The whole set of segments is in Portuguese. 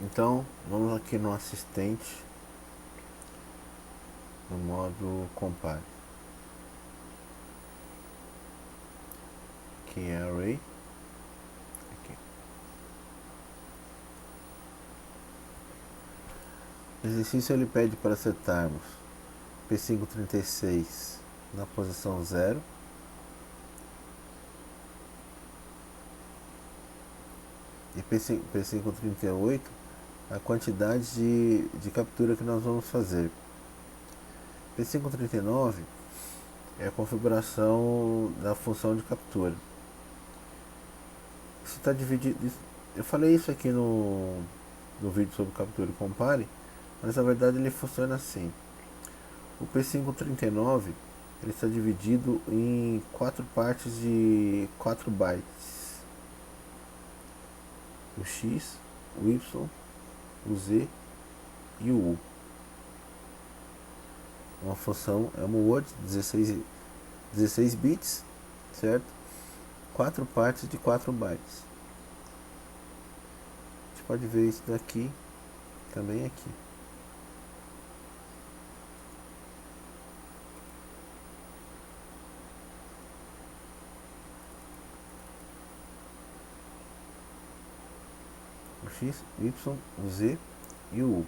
Então vamos aqui no assistente, no modo compare, que é array. Aqui. O exercício ele pede para setarmos P536 na posição 0 e P538 a quantidade de captura que nós vamos fazer. P539 é a configuração da função de captura. Isso está dividido. Eu falei isso aqui no vídeo sobre captura e compare, mas na verdade ele funciona assim. O P539 ele está dividido em 4 partes de 4 bytes. O X, o Y, o Z e o U. Uma função é uma word 16 bits, certo? 4 partes de 4 bytes. A gente pode ver isso daqui também aqui. O X, o Y, o Z e o U.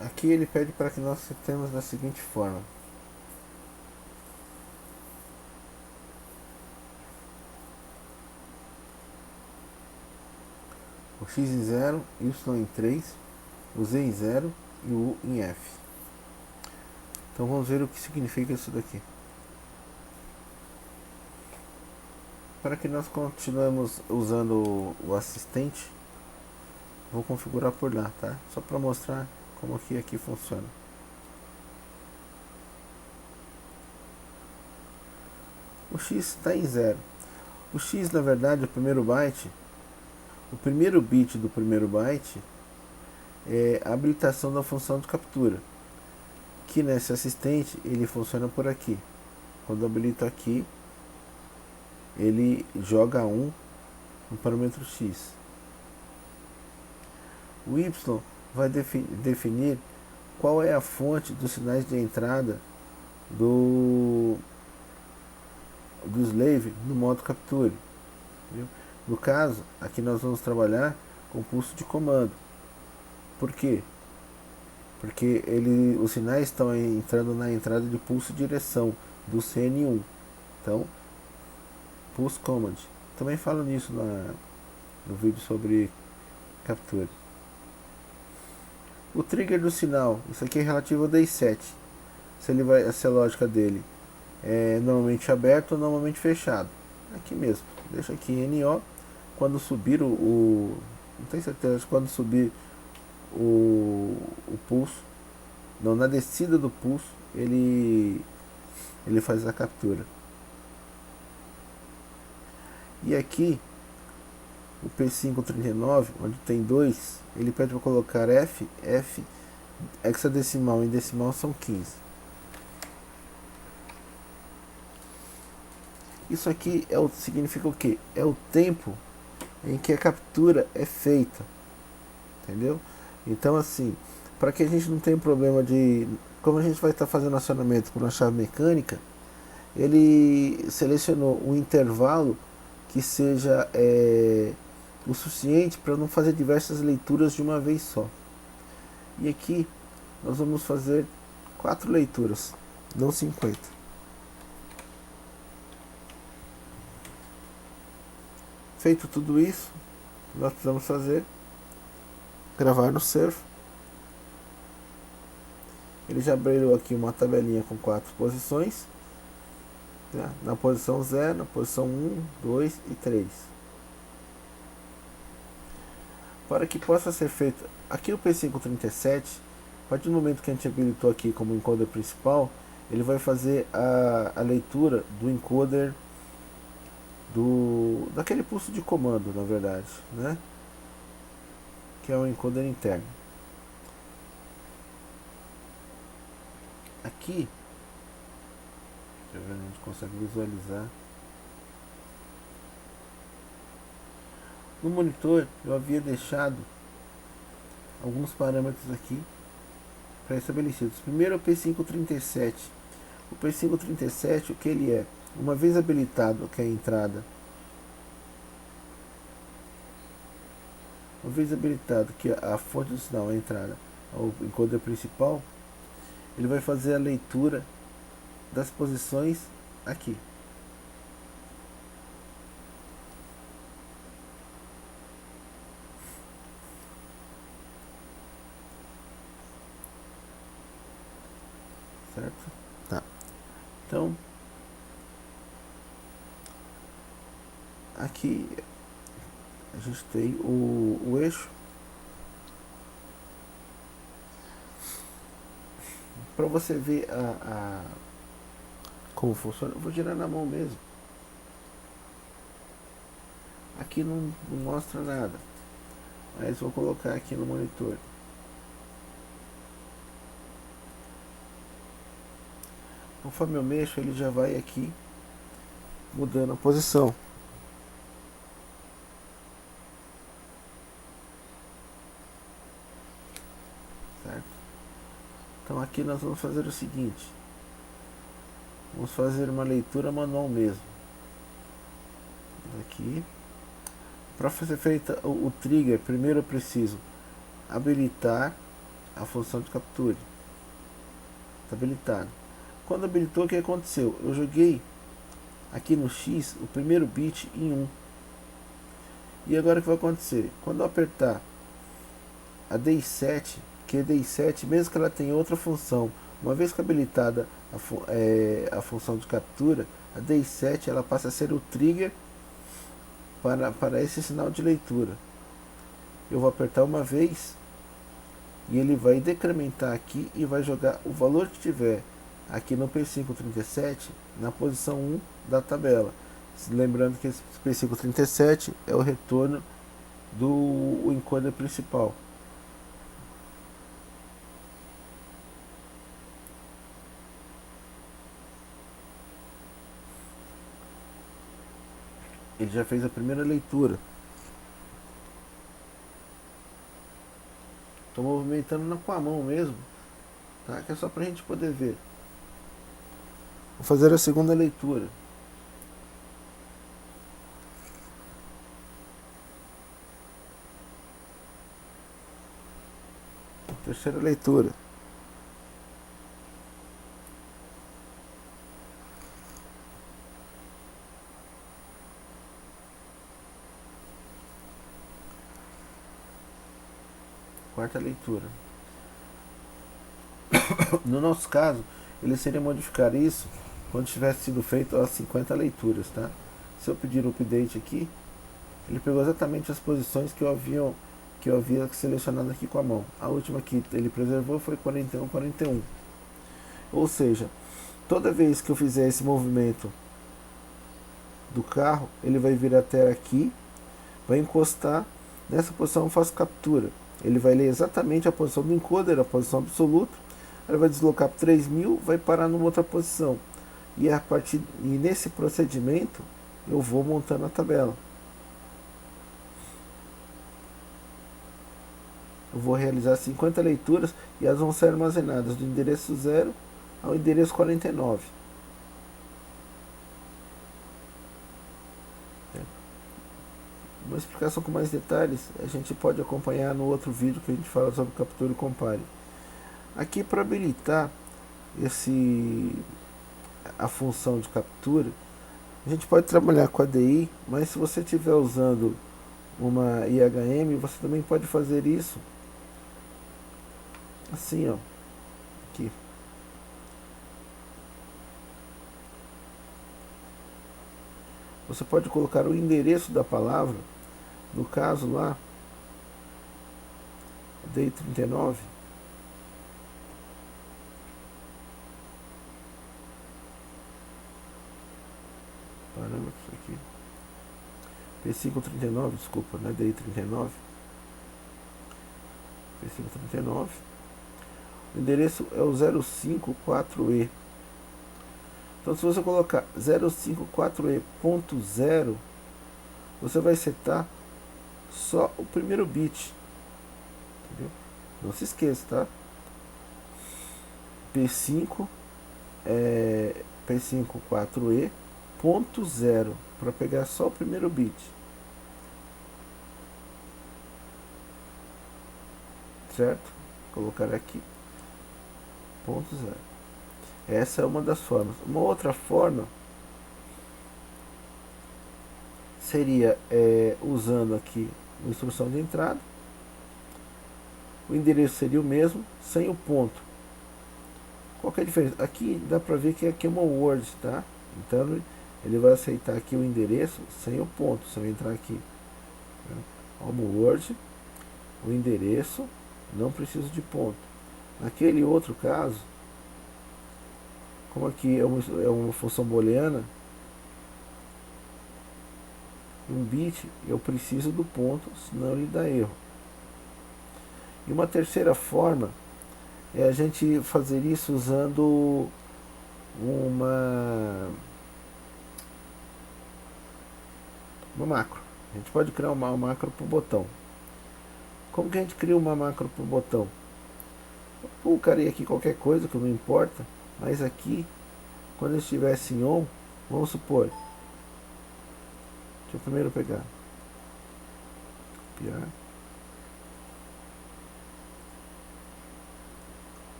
Aqui ele pede para que nós setemos da seguinte forma. O X em 0, Y em 3, o Z em 0 e o U em F. Então vamos ver o que significa isso daqui. Para que nós continuemos usando o assistente, vou configurar por lá, tá? Só para mostrar como que aqui funciona. O X está em 0. O X, na verdade, o primeiro byte, o primeiro bit do primeiro byte é a habilitação da função de captura, que nesse assistente ele funciona por aqui. Quando eu habilito aqui, ele joga 1 no parâmetro X. O Y vai definir qual é a fonte dos sinais de entrada do slave no modo capture. Entendeu? No caso, aqui nós vamos trabalhar com pulso de comando. Por quê? Porque os sinais estão entrando na entrada de pulso direção do CN1. Então, pulse command. Também falo nisso no vídeo sobre captura. O trigger do sinal, isso aqui é relativo ao DAY7. Se a lógica dele é normalmente aberto ou normalmente fechado. Aqui mesmo, deixa aqui NO. Quando subir não tenho certeza, quando subir o pulso, não, na descida do pulso, ele faz a captura. E aqui, o P539, onde tem 2, ele pede para colocar F, hexadecimal em decimal são 15. Isso aqui significa o que? É o tempo em que a captura é feita. Entendeu? Então, assim, para que a gente não tenha problema de. Como a gente vai estar fazendo acionamento por uma chave mecânica, ele selecionou um intervalo que seja o suficiente para não fazer diversas leituras de uma vez só. E aqui nós vamos fazer 4 leituras, não 50. Feito tudo isso, nós precisamos fazer gravar no Surf. Ele já abriu aqui uma tabelinha com 4 posições, né? Na posição 0, na posição 1, 2 e 3. Para que possa ser feito aqui o P537, a partir do momento que a gente habilitou aqui como encoder principal, ele vai fazer a leitura do encoder daquele pulso de comando, na verdade, né? Que é o encoder interno. Aqui, deixa eu ver se a gente consegue visualizar. No monitor eu havia deixado alguns parâmetros aqui pré-estabelecidos. Primeiro é o P537. O P537, o que ele é? Uma vez habilitado que é a entrada, uma vez habilitado que a fonte do sinal é a entrada ao encoder principal, ele vai fazer a leitura das posições aqui. Certo? Tá. Então, aqui a gente tem o eixo. Para você ver como funciona, eu vou girar na mão mesmo. Aqui não mostra nada, mas vou colocar aqui no monitor. Conforme eu mexo, ele já vai aqui mudando a posição. Certo? Então aqui nós vamos fazer o seguinte. Vamos fazer uma leitura manual mesmo. Aqui. Para ser feita o trigger, primeiro eu preciso habilitar a função de capture. Está habilitado. Quando habilitou, o que aconteceu? Eu joguei aqui no X o primeiro bit em 1. E agora o que vai acontecer? Quando eu apertar a DI7, que é DI7, mesmo que ela tenha outra função, uma vez que habilitada a função de captura, a DI7 ela passa a ser o trigger para esse sinal de leitura. Eu vou apertar uma vez e ele vai decrementar aqui e vai jogar o valor que tiver aqui no P537 na posição 1 da tabela. Lembrando que esse P537 é o retorno do encoder principal. Ele já fez a primeira leitura. Estou movimentando com a mão mesmo, tá? Que é só para a gente poder ver. Vou fazer a segunda leitura. Terceira leitura. Quarta leitura. No nosso caso, ele seria modificar isso quando tivesse sido feito as 50 leituras, tá? Se eu pedir o update aqui, ele pegou exatamente as posições que eu havia selecionado aqui com a mão. A última que ele preservou foi 41, 41. Ou seja, toda vez que eu fizer esse movimento do carro, ele vai vir até aqui, vai encostar nessa posição, eu faço captura. Ele vai ler exatamente a posição do encoder, a posição absoluta. Ele vai deslocar para 3000, vai parar numa outra posição. E nesse procedimento eu vou montando a tabela. Eu vou realizar 50 leituras e elas vão ser armazenadas do endereço 0 ao endereço 49. Uma explicação com mais detalhes a gente pode acompanhar no outro vídeo que a gente fala sobre captura e compare. Aqui, para habilitar a função de captura, a gente pode trabalhar com a DI, mas se você estiver usando uma IHM, você também pode fazer isso assim, ó, aqui. Você pode colocar o endereço da palavra, no caso lá, DI 39. Parâmetros aqui. P539, desculpa, né? DI 39. P539. O endereço é o 054E. Então, se você colocar 054E.0, você vai setar só o primeiro bit. Entendeu? Não se esqueça, tá? P5 P5 4E ponto 0 para pegar só o primeiro bit. Certo? Colocar aqui ponto 0. Essa é uma das formas. Uma outra forma seria usando aqui a instrução de entrada. O endereço seria o mesmo, sem o ponto. Qual que é a diferença? Aqui dá para ver que aqui é uma word, tá? Então ele vai aceitar aqui o endereço sem o ponto. Se eu entrar aqui, né? Uma word, o endereço, não preciso de ponto. Naquele outro caso, como aqui é uma função booleana, um bit eu preciso do ponto, senão ele dá erro. E uma terceira forma é a gente fazer isso usando uma macro. A gente pode criar uma macro para o botão. Como que a gente cria uma macro para o botão? Eu colocarei aqui qualquer coisa que não importa, mas aqui, quando eu estivesse em on, vamos supor, deixa eu primeiro pegar, copiar,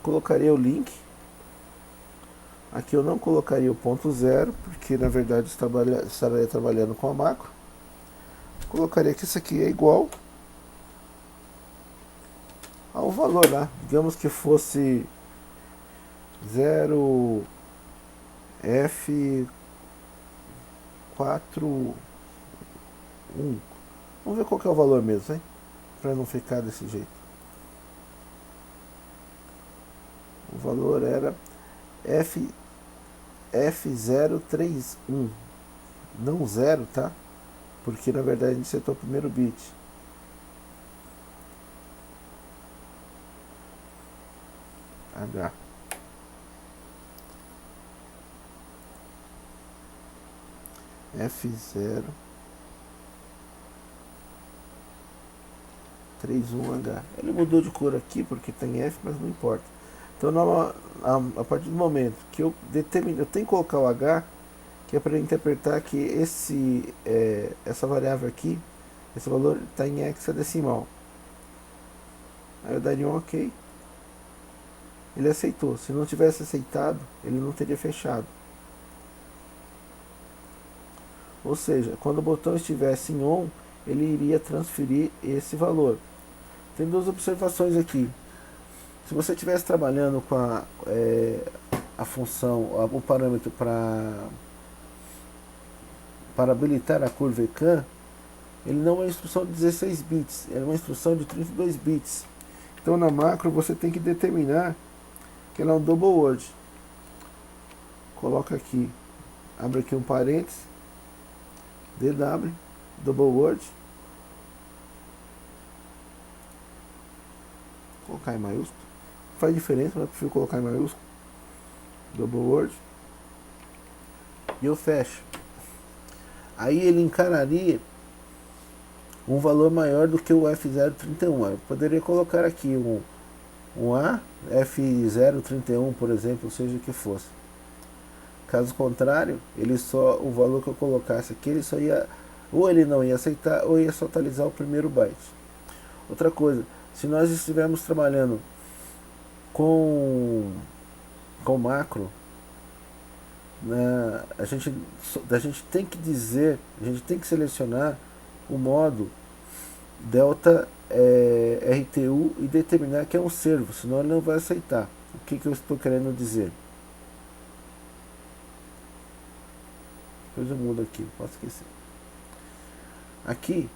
colocaria o link. Aqui eu não colocaria o ponto 0, porque na verdade estaria trabalhando com a macro. Colocaria que isso aqui é igual ao valor lá. Digamos que fosse 0F41. Vamos ver qual que é o valor mesmo, hein? Para não ficar desse jeito. O valor era F031. Não 0, tá? Porque na verdade a gente setou o primeiro bit. H. F0 31H. Ele mudou de cor aqui porque tem F, mas não importa. Então a partir do momento que eu determino, eu tenho que colocar o H, que é para interpretar que essa variável aqui, esse valor está em hexadecimal. Aí eu daria um OK. Ele aceitou. Se não tivesse aceitado, ele não teria fechado. Ou seja, quando o botão estivesse em ON, ele iria transferir esse valor. Tem duas observações aqui. Se você estivesse trabalhando com a função, o parâmetro para habilitar a curva ECAN, ele não é uma instrução de 16 bits, é uma instrução de 32 bits. Então na macro você tem que determinar que ela é um double word. Coloca aqui, abre aqui um parênteses, DW, double word, colocar em maiúsculo, não faz diferença, mas eu prefiro colocar em maiúsculo, double word, e eu fecho. Aí ele encararia um valor maior do que o F031. Eu poderia colocar aqui um A, F031, por exemplo, seja o que fosse. Caso contrário, o valor que eu colocasse aqui, ele só ia, ou ele não ia aceitar, ou ia só atualizar o primeiro byte. Outra coisa, se nós estivermos trabalhando com macro, né, a gente tem que dizer, a gente tem que selecionar o modo delta RTU e determinar que é um servo, senão ele não vai aceitar. O que eu estou querendo dizer? Depois eu mudo aqui, posso esquecer. Aqui,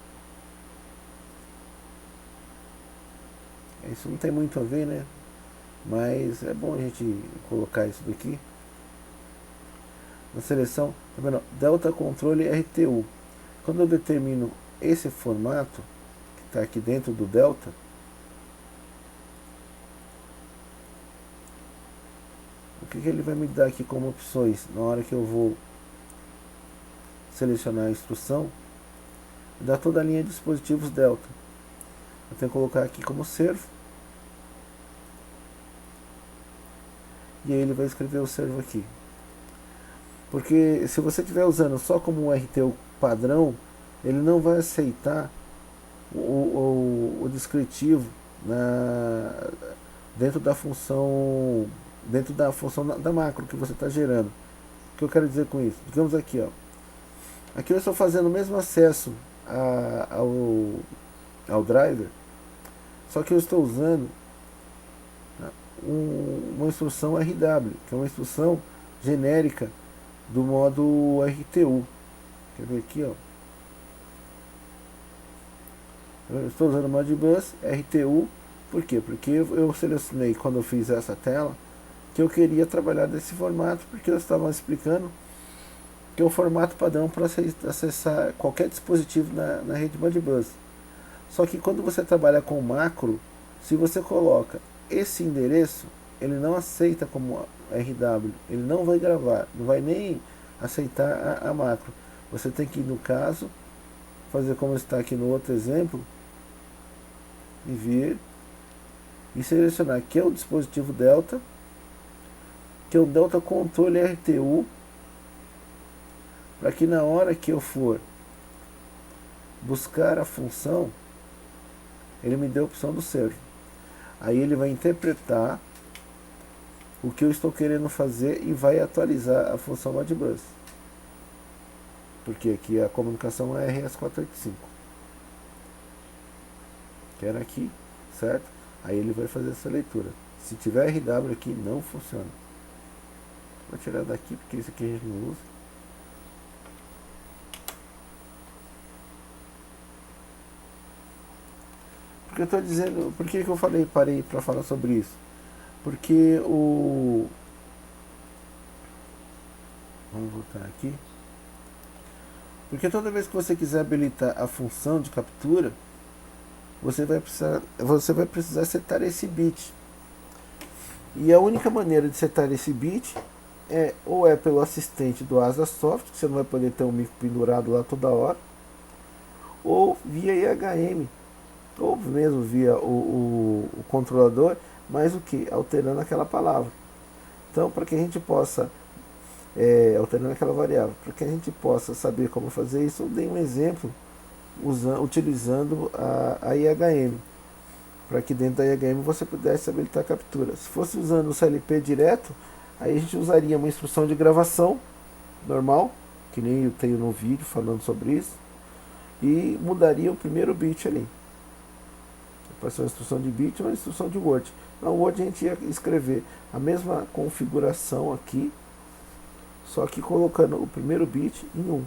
isso não tem muito a ver, né? Mas é bom a gente colocar isso daqui. Na seleção, tá vendo? Delta controle RTU. Quando eu determino esse formato, que está aqui dentro do delta, o que ele vai me dar aqui como opções na hora que eu vou selecionar a instrução? Me dá toda a linha de dispositivos Delta. Eu tenho que colocar aqui como servo. E aí ele vai escrever o servo aqui. Porque se você estiver usando só como um RTU padrão, ele não vai aceitar o descritivo dentro da função da macro que você está gerando. O que eu quero dizer com isso? Digamos aqui, ó. Aqui eu estou fazendo o mesmo acesso ao driver, só que eu estou usando uma instrução RW, que é uma instrução genérica do modo RTU. Quer ver aqui, ó? Eu estou usando o Modbus RTU. Por quê? Porque eu selecionei, quando eu fiz essa tela, que eu queria trabalhar desse formato, porque eu estava explicando que é o formato padrão para acessar qualquer dispositivo na rede Modbus. Só que quando você trabalha com macro, se você coloca esse endereço, ele não aceita como RW, ele não vai gravar, não vai nem aceitar a macro. Você tem que, no caso, fazer como está aqui no outro exemplo, e vir e selecionar que é o dispositivo Delta, que é o Delta Controle RTU, para que na hora que eu for buscar a função, ele me dê a opção do servo. Aí ele vai interpretar o que eu estou querendo fazer e vai atualizar a função Modbus. Porque aqui a comunicação é RS485. Que era aqui, certo? Aí ele vai fazer essa leitura. Se tiver RW aqui, não funciona. Vou tirar daqui porque isso aqui a gente não usa. Porque eu estou dizendo, por que eu parei para falar sobre isso? Porque vamos voltar aqui. Porque toda vez que você quiser habilitar a função de captura, você vai precisar setar esse bit. E a única maneira de setar esse bit ou é pelo assistente do AsaSoft, que você não vai poder ter um mico pendurado lá toda hora, ou via IHM, ou mesmo via o controlador, mas o que? Alterando aquela palavra. Então, para que a gente possa, alterando aquela variável, para que a gente possa saber como fazer isso, eu dei um exemplo utilizando a IHM, para que dentro da IHM você pudesse habilitar a captura. Se fosse usando o CLP direto, aí a gente usaria uma instrução de gravação normal, que nem eu tenho no vídeo falando sobre isso, e mudaria o primeiro bit ali. Para ser uma instrução de bit ou uma instrução de Word. Na Word a gente ia escrever a mesma configuração aqui, só que colocando o primeiro bit em 1.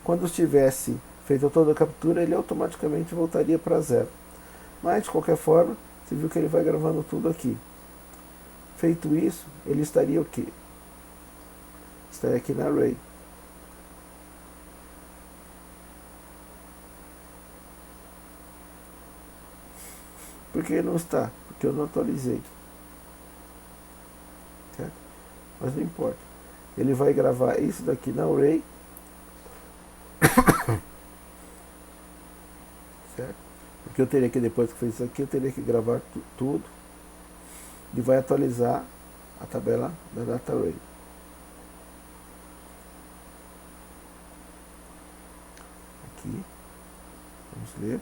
Quando estivesse feita toda a captura, ele automaticamente voltaria para 0. Mas de qualquer forma, você viu que ele vai gravando tudo aqui. Feito isso, ele estaria o quê? Estaria aqui na Array. Por que não está? Porque eu não atualizei. Certo? Mas não importa. Ele vai gravar isso daqui na Array. Certo? Porque eu teria que, depois que fez isso aqui, eu teria que gravar tudo. E vai atualizar a tabela da Data Array. Aqui. Vamos ler.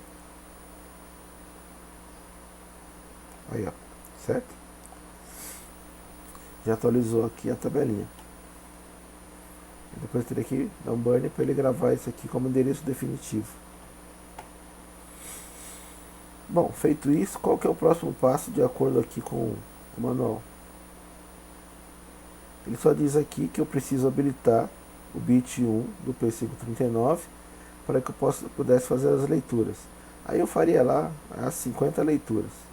Aí, ó, certo? Já atualizou aqui a tabelinha. Depois eu teria que dar um burn para ele gravar isso aqui como endereço definitivo. Bom, feito isso, qual que é o próximo passo de acordo aqui com o manual? Ele só diz aqui que eu preciso habilitar o bit 1 do P539 para que eu pudesse fazer as leituras. Aí eu faria lá as 50 leituras.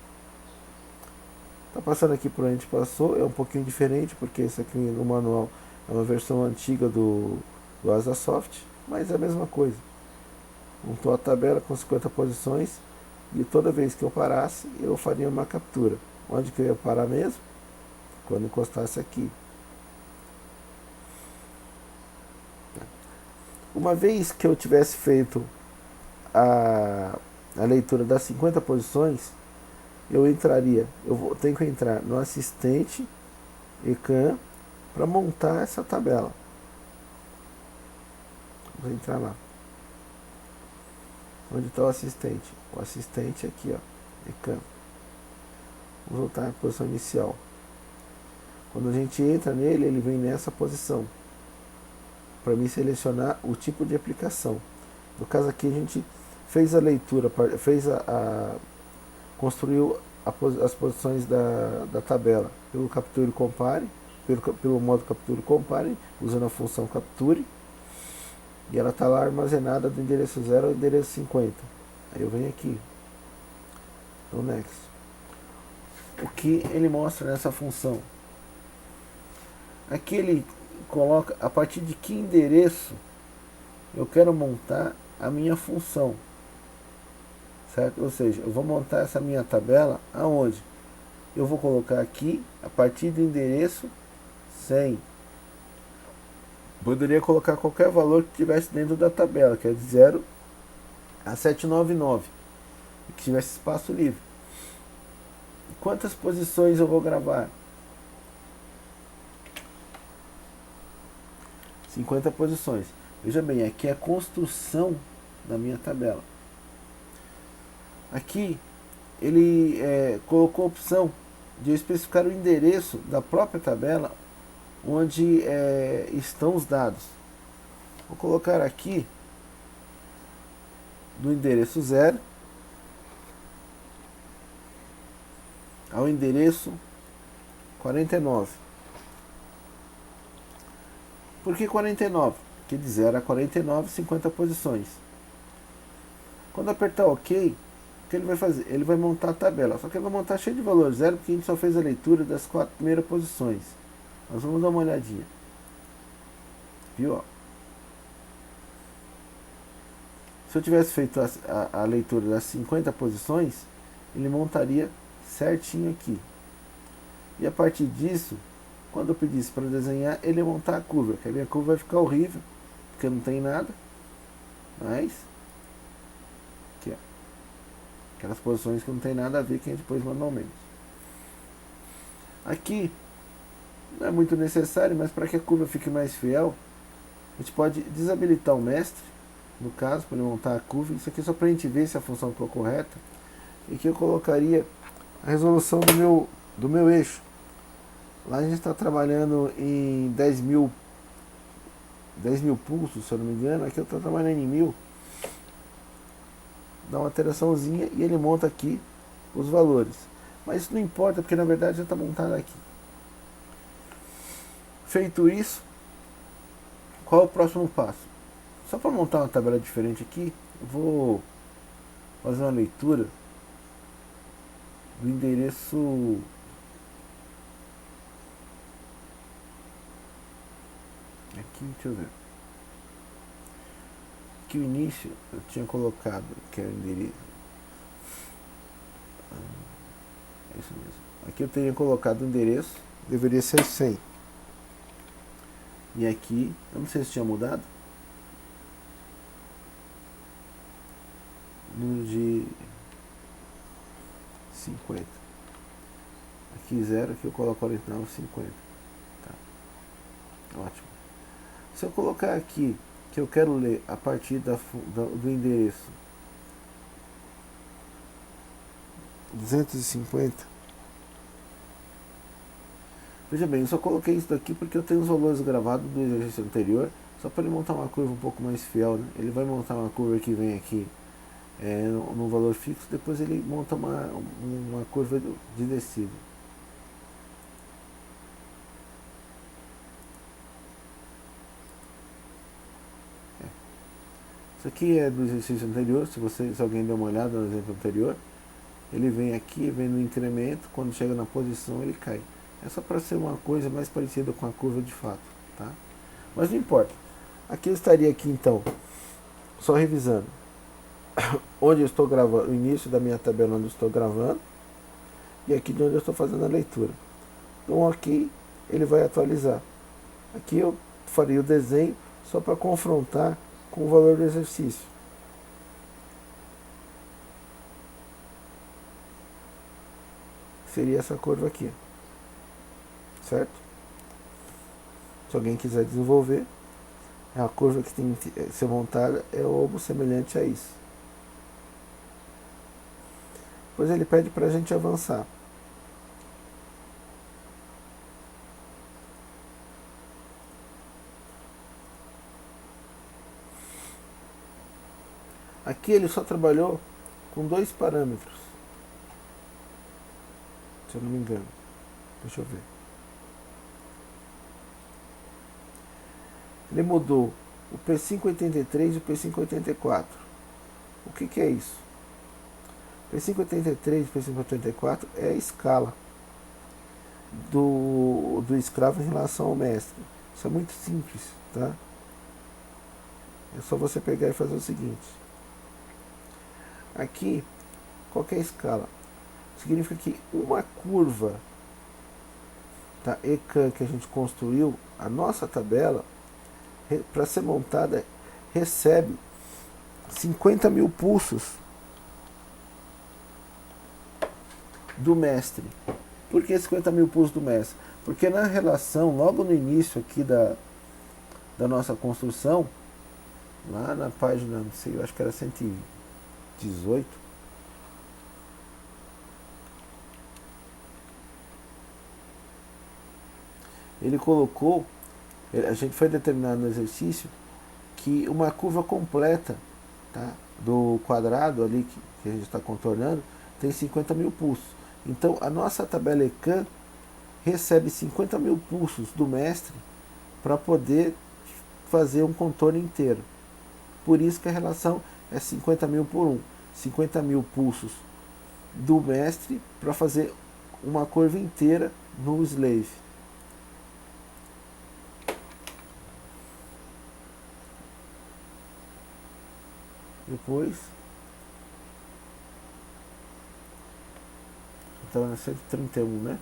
Tá passando aqui por onde a gente passou, é um pouquinho diferente, porque esse aqui no manual é uma versão antiga do AsaSoft, mas é a mesma coisa. Montou a tabela com 50 posições e toda vez que eu parasse, eu faria uma captura. Onde que eu ia parar mesmo? Quando encostasse aqui. Uma vez que eu tivesse feito a leitura das 50 posições, tenho que entrar no assistente ECAM para montar essa tabela. Vou entrar lá. Onde está o assistente? O assistente aqui, ó, ECAM. Vou voltar à posição inicial. Quando a gente entra nele, ele vem nessa posição. Para mim selecionar o tipo de aplicação. No caso aqui a gente fez a leitura, construiu as posições da tabela pelo Capture Compare, pelo modo Capture Compare, usando a função Capture, e ela está lá armazenada do endereço 0 ao endereço 50. Aí eu venho aqui, no Next. O que ele mostra nessa função? Aqui ele coloca a partir de que endereço eu quero montar a minha função, certo? Ou seja, eu vou montar essa minha tabela aonde? Eu vou colocar aqui a partir do endereço 100. Poderia colocar qualquer valor que tivesse dentro da tabela, que é de 0 a 799, e que tivesse espaço livre. Quantas posições eu vou gravar? 50 posições. Veja bem, aqui é a construção da minha tabela. Aqui ele colocou a opção de eu especificar o endereço da própria tabela onde estão os dados. Vou colocar aqui do endereço 0 ao endereço 49. Por que 49? Porque de 0 a 49, 50 posições. Quando apertar OK, o que ele vai fazer? Ele vai montar a tabela. Só que ele vai montar cheio de valor zero, porque a gente só fez a leitura das 4 primeiras posições. Nós vamos dar uma olhadinha. Viu? Se eu tivesse feito a leitura das 50 posições, ele montaria certinho aqui. E a partir disso, quando eu pedisse para desenhar, ele ia montar a curva. Que a minha curva vai ficar horrível, porque não tem nada. Mas aqui, ó, aquelas posições que não tem nada a ver, que a gente pôs manualmente. Aqui não é muito necessário, mas para que a curva fique mais fiel, a gente pode desabilitar o mestre, no caso, para ele montar a curva. Isso aqui é só para a gente ver se a função ficou correta. E aqui eu colocaria a resolução do meu eixo. Lá a gente está trabalhando em 10 mil pulsos, se eu não me engano. Aqui eu estou trabalhando em 1000. Dá uma alteraçãozinha e ele monta aqui os valores. Mas isso não importa, porque na verdade já está montado aqui. Feito isso, qual é o próximo passo? Só para montar uma tabela diferente aqui, eu vou fazer uma leitura do endereço aqui, deixa eu ver. Aqui o início eu tinha colocado, que é o endereço. É isso mesmo. Aqui eu teria colocado o endereço, deveria ser 100. E aqui, eu não sei se tinha mudado. Número de 50. Aqui 0, aqui eu coloco 49, 50. Tá. Ótimo. Se eu colocar aqui que eu quero ler a partir do endereço 250, veja bem, eu só coloquei isso daqui porque eu tenho os valores gravados do exercício anterior, só para ele montar uma curva um pouco mais fiel, né? Ele vai montar uma curva que vem aqui no valor fixo, depois ele monta uma curva de descida. Isso aqui é do exercício anterior, se alguém der uma olhada no exemplo anterior, ele vem aqui, vem no incremento, quando chega na posição ele cai. É só para ser uma coisa mais parecida com a curva de fato, tá? Mas não importa. Aqui eu estaria aqui então, só revisando, onde eu estou gravando, o início da minha tabela onde eu estou gravando, e aqui de onde eu estou fazendo a leitura. Então aqui ele vai atualizar. Aqui eu faria o desenho só para confrontar com o valor do exercício. Seria essa curva aqui, certo? Se alguém quiser desenvolver, a curva que tem que ser montada é algo semelhante a isso. Depois ele pede para a gente avançar. Aqui ele só trabalhou com 2 parâmetros, se eu não me engano. Deixa eu ver. Ele mudou o P583 e o P584. O que é isso? P583 e P584 é a escala do escravo em relação ao mestre. Isso é muito simples, tá? É só você pegar e fazer o seguinte. Aqui, qual que é a escala? Significa que uma curva, tá, ECAN que a gente construiu, a nossa tabela, para ser montada, recebe 50 mil pulsos do mestre. Por que 50 mil pulsos do mestre? Porque na relação, logo no início aqui da nossa construção, lá na página, não sei, eu acho que era 118, ele colocou, a gente foi determinar no exercício que uma curva completa, tá, do quadrado ali que a gente está contornando tem 50 mil pulsos. Então a nossa tabela ECAN recebe 50 mil pulsos do mestre para poder fazer um contorno inteiro. Por isso que a relação é 50 mil por 1. 50 mil pulsos do mestre para fazer uma curva inteira no slave. Depois está na 131, né?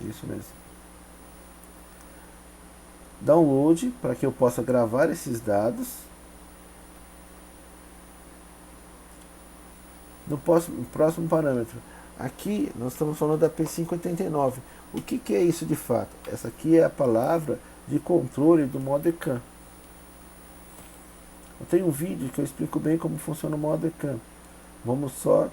Isso mesmo. Download para que eu possa gravar esses dados. No próximo parâmetro. Aqui nós estamos falando da P589. O que é isso de fato? Essa aqui é a palavra de controle do modo ECAN. Eu tenho um vídeo que eu explico bem como funciona o modo ECAN. Vamos só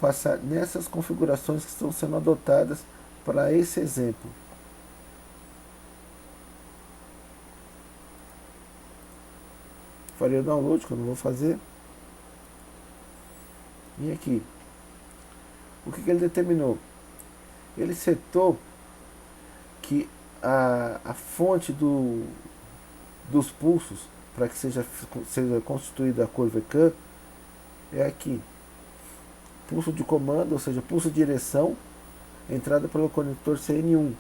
passar nessas configurações que estão sendo adotadas para esse exemplo. Farei o download, que eu não vou fazer. E aqui, o que ele determinou? Ele setou que a fonte dos pulsos para que seja constituída a curva ECAN é aqui. Pulso de comando, ou seja, pulso de direção, entrada pelo conector CN1.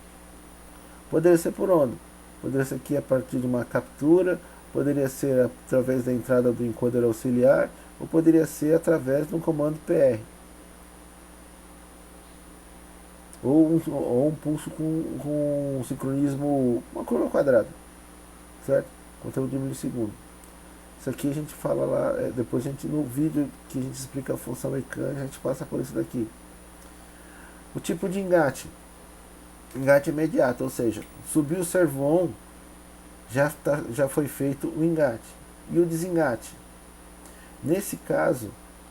Poderia ser por onde? Poderia ser aqui a partir de uma captura, poderia ser através da entrada do encoder auxiliar, ou poderia ser através de um comando PR. Ou um pulso com um sincronismo, uma curva quadrada, certo? Conteúdo de milissegundo. Isso aqui a gente fala lá, depois a gente no vídeo que a gente explica a função ECAN, a gente passa por isso daqui. O tipo de engate imediato, ou seja, subiu o servo on, já foi feito o engate. E o desengate? Nesse caso,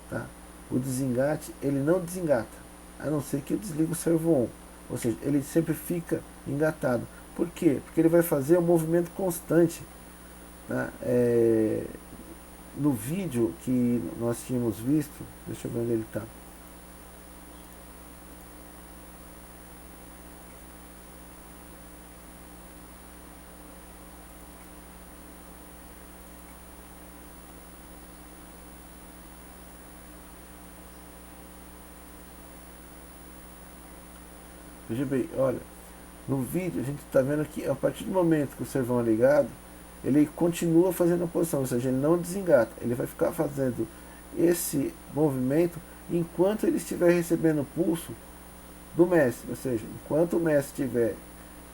tá, o desengate ele não desengata, a não ser que eu desligue o servo on. Ou seja, ele sempre fica engatado. Por quê? Porque ele vai fazer um movimento constante. Tá? No vídeo que nós tínhamos visto, deixa eu ver onde ele está. Veja bem, olha, no vídeo a gente está vendo que a partir do momento que o servão é ligado, ele continua fazendo a posição, ou seja, ele não desengata, ele vai ficar fazendo esse movimento enquanto ele estiver recebendo o pulso do mestre, ou seja, enquanto o mestre estiver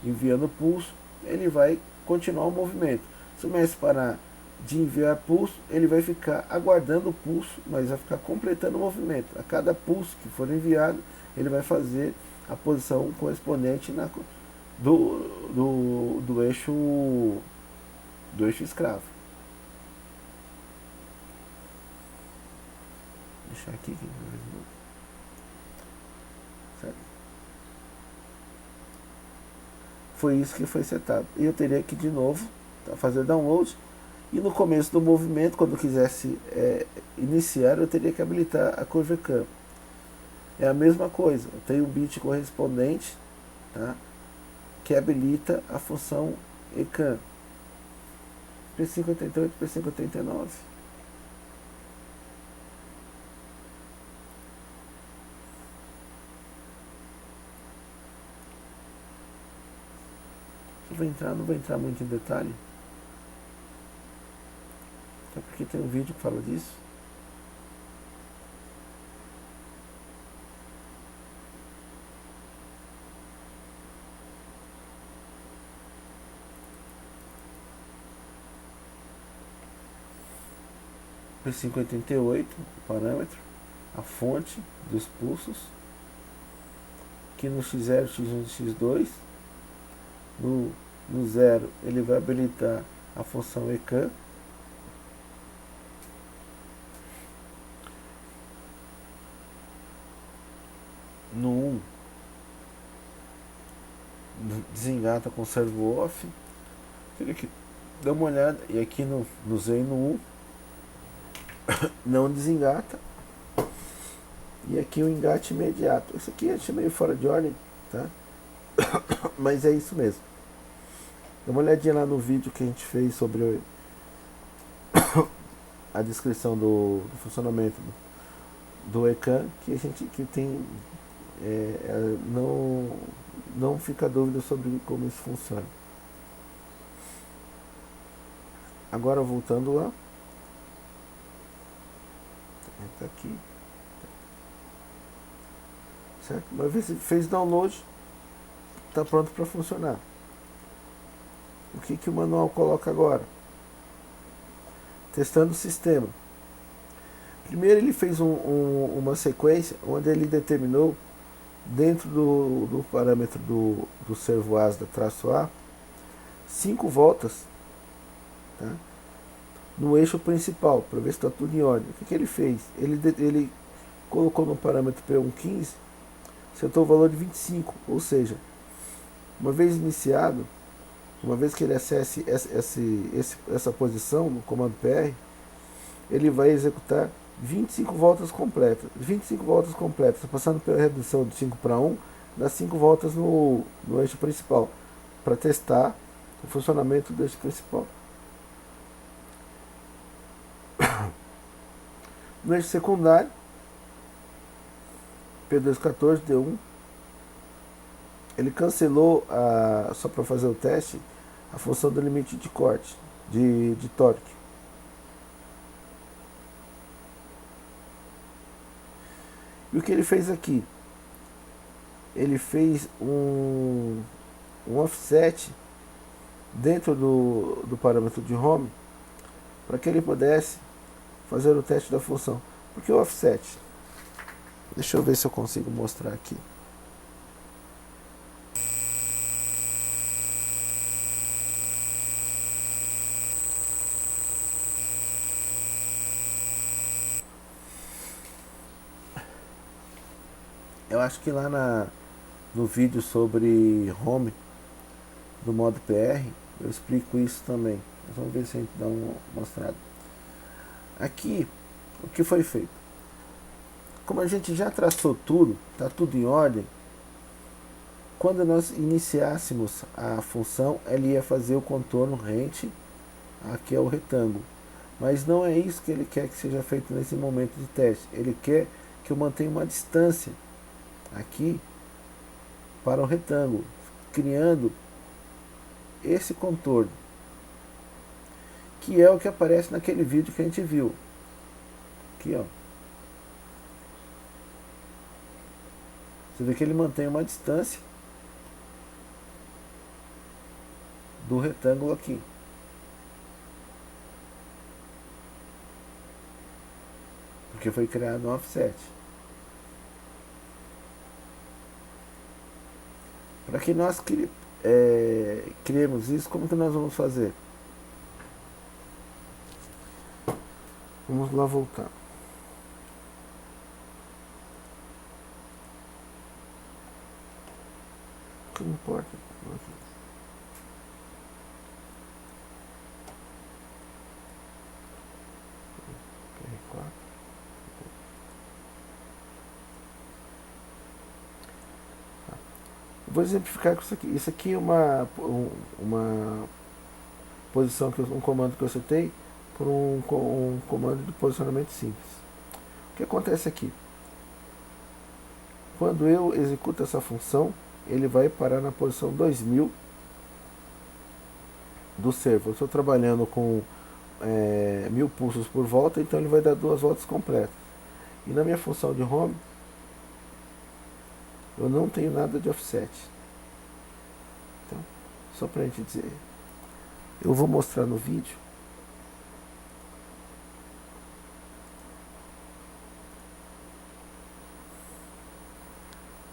enviando pulso, ele vai continuar o movimento. Se o mestre parar de enviar pulso, ele vai ficar aguardando o pulso, mas vai ficar completando o movimento. A cada pulso que for enviado, ele vai fazer a posição correspondente do eixo escravo. Vou deixar aqui. Certo? Foi isso que foi setado. E eu teria que de novo fazer download. E no começo do movimento, quando eu quisesse iniciar, eu teria que habilitar a curva ECAN. É a mesma coisa. Eu tenho um bit correspondente, tá, que habilita a função ECAN. P588, P589. Não vou entrar muito em detalhe. Até porque tem um vídeo que fala disso. P588, o parâmetro, a fonte dos pulsos, que no X0, X1 e X2, no 0 ele vai habilitar a função ECAN. No 1 desengata com servo off. Teria que dar uma olhada. E aqui no Z e no 1 não desengata. E aqui o engate imediato. Isso aqui eu achei meio fora de ordem, tá? Mas é isso mesmo. Dá uma olhadinha lá no vídeo que a gente fez sobre a descrição do funcionamento do ECAN, que a gente que tem não fica dúvida sobre como isso funciona. Agora voltando lá, tá aqui, certo? Uma vez que fez download, está pronto para funcionar. O que o manual coloca agora? Testando o sistema. Primeiro ele fez uma sequência onde ele determinou, dentro do parâmetro do servo ASDA-A, 5 voltas, tá, no eixo principal, para ver se está tudo em ordem. O que ele fez? Ele colocou no parâmetro P115, setou o valor de 25, ou seja, uma vez iniciado, uma vez que ele acesse essa posição no comando PR, ele vai executar 25 voltas completas. 25 voltas completas, passando pela redução de 5 para 1, dá 5 voltas no eixo principal, para testar o funcionamento do eixo principal. No eixo secundário, P214, D1, ele cancelou, só para fazer o teste, a função do limite de corte, de torque. E o que ele fez aqui? Ele fez um offset dentro do parâmetro de home, para que ele pudesse fazer o teste da função. Por que o offset? Deixa eu ver se eu consigo mostrar aqui. Eu acho que lá no vídeo sobre home do modo PR eu explico isso também. Vamos ver se a gente dá uma mostrada. Aqui, o que foi feito? Como a gente já traçou tudo, está tudo em ordem, quando nós iniciássemos a função, ele ia fazer o contorno rente, aqui é o retângulo. Mas não é isso que ele quer que seja feito nesse momento de teste. Ele quer que eu mantenha uma distância aqui para o retângulo, criando esse contorno, que é o que aparece naquele vídeo que a gente viu. Aqui, ó. Você vê que ele mantém uma distância do retângulo aqui. Porque foi criado um offset. Para que nós criemos isso, como que nós vamos fazer? Vamos lá voltar. Não importa. PR4. Vou exemplificar com isso aqui. Isso aqui é uma posição, um comando que eu citei por um comando de posicionamento simples. O que acontece aqui? Quando eu executo essa função, ele vai parar na posição 2000 do servo. Eu estou trabalhando com 1000 pulsos por volta, então ele vai dar 2 voltas completas. E na minha função de home, eu não tenho nada de offset. Então, só para a gente dizer, eu vou mostrar no vídeo.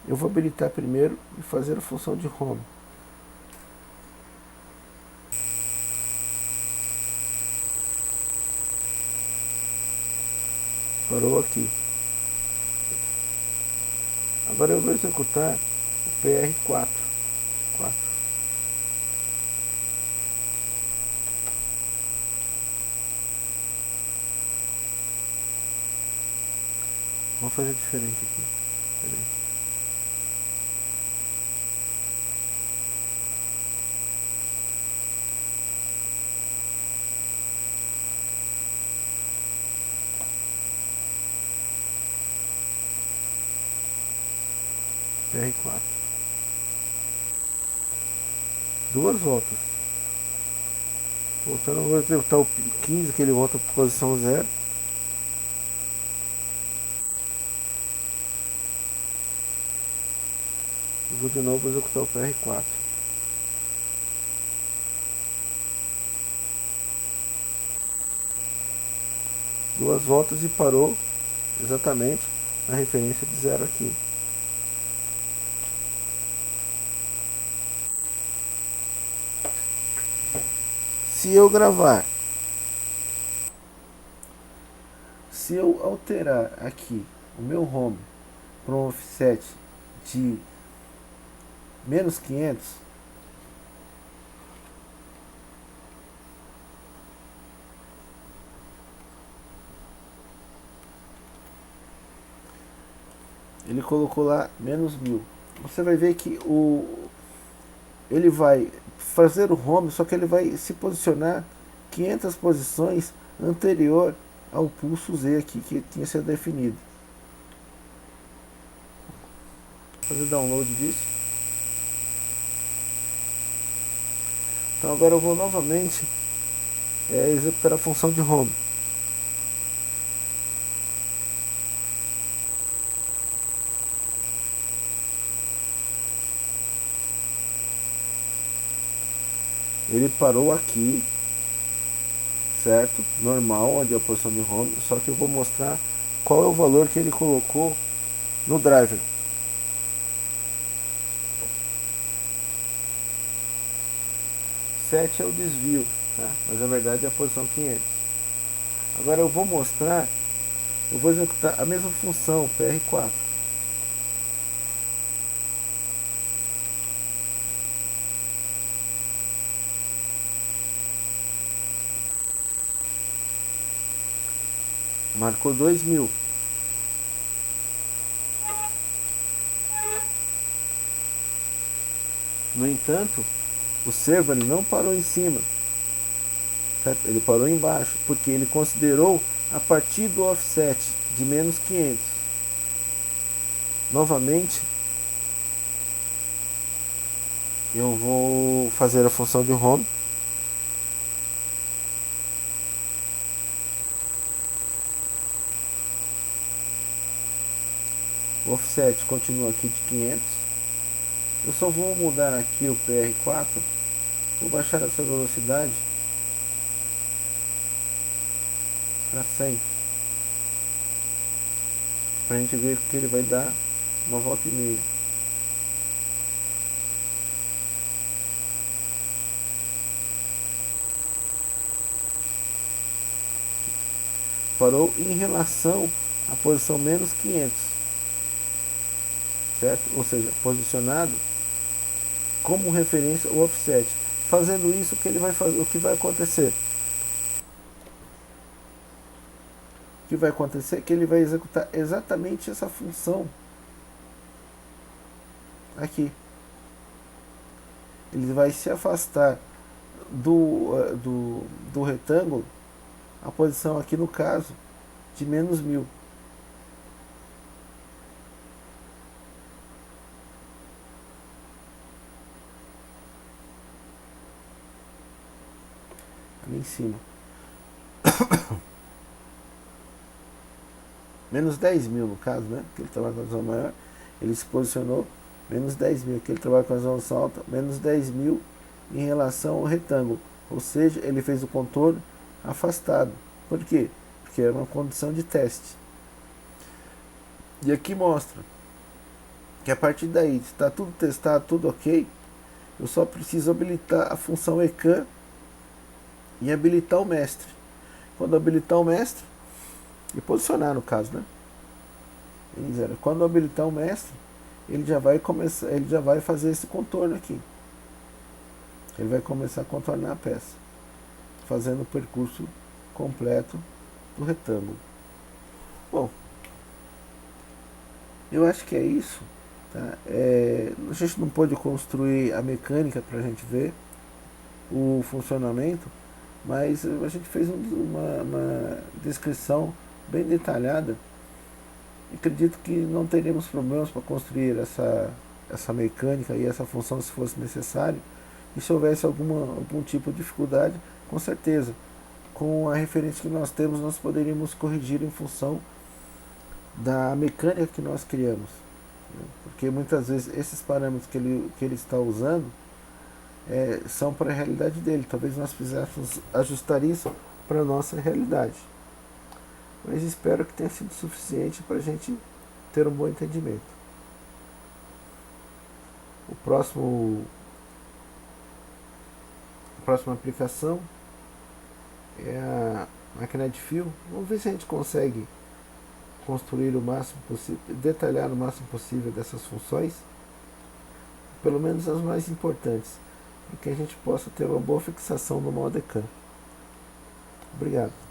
Eu vou habilitar primeiro e fazer a função de home. Parou aqui. Agora eu vou executar o PR4. Vamos fazer diferente aqui. Peraí. PR4. 2 voltas. Voltando, eu vou executar o 15, que ele volta para posição 0. Vou de novo executar o PR4. Duas voltas e parou exatamente na referência de 0 aqui. Se eu gravar, se eu alterar aqui o meu home para um offset de menos 500, ele colocou lá menos 1000. Você vai ver que ele vai fazer o home, só que ele vai se posicionar 500 posições anterior ao pulso Z aqui que tinha sido definido. Vou fazer download disso. Então agora eu vou novamente executar a função de home. Ele parou aqui, certo? Normal, onde é a posição de home, só que eu vou mostrar qual é o valor que ele colocou no driver. É o desvio, tá? Mas na verdade é a posição 500. Agora eu vou mostrar, eu vou executar a mesma função, PR4. Marcou 2000. No entanto, o servo ele não parou em cima, certo? Ele parou embaixo, porque ele considerou a partir do offset de menos 500. Novamente, eu vou fazer a função de home. O offset continua aqui de 500. Eu só vou mudar aqui o PR4 Vou baixar essa velocidade para 100, para a gente ver que ele vai dar uma volta e meia. Parou em relação à posição menos 500, certo? Ou seja, posicionado como referência o offset. Fazendo isso, o que vai acontecer? O que vai acontecer é que ele vai executar exatamente essa função aqui. Ele vai se afastar do retângulo, a posição aqui no caso de menos 1000. Ali em cima. Menos 10.000 no caso, né? Porque ele trabalha com a resolução maior, ele se posicionou menos 10.000. Que ele trabalha com a resolução alta, menos 10.000 em relação ao retângulo. Ou seja, ele fez o contorno afastado. Por quê? Porque era uma condição de teste. E aqui mostra que a partir daí, se está tudo testado, tudo ok, eu só preciso habilitar a função ecan e habilitar o mestre. Quando habilitar o mestre, e posicionar no caso, né? Quando habilitar o mestre, ele já vai começar, ele já vai fazer esse contorno aqui. Ele vai começar a contornar a peça, fazendo o percurso completo do retângulo. Bom, eu acho que é isso. Tá? A gente não pôde construir a mecânica para a gente ver o funcionamento, mas a gente fez uma descrição bem detalhada. Acredito que não teremos problemas para construir essa mecânica e essa função se fosse necessário. E se houvesse algum tipo de dificuldade, com certeza, com a referência que nós temos, nós poderíamos corrigir em função da mecânica que nós criamos. Porque muitas vezes esses parâmetros que ele está usando são para a realidade dele. Talvez nós fizéssemos ajustar isso para a nossa realidade. Mas espero que tenha sido suficiente para a gente ter um bom entendimento. A próxima aplicação é a máquina de fio. Vamos ver se a gente consegue construir o máximo possível, detalhar o máximo possível dessas funções, pelo menos as mais importantes, para que a gente possa ter uma boa fixação no modo ECAN. Obrigado.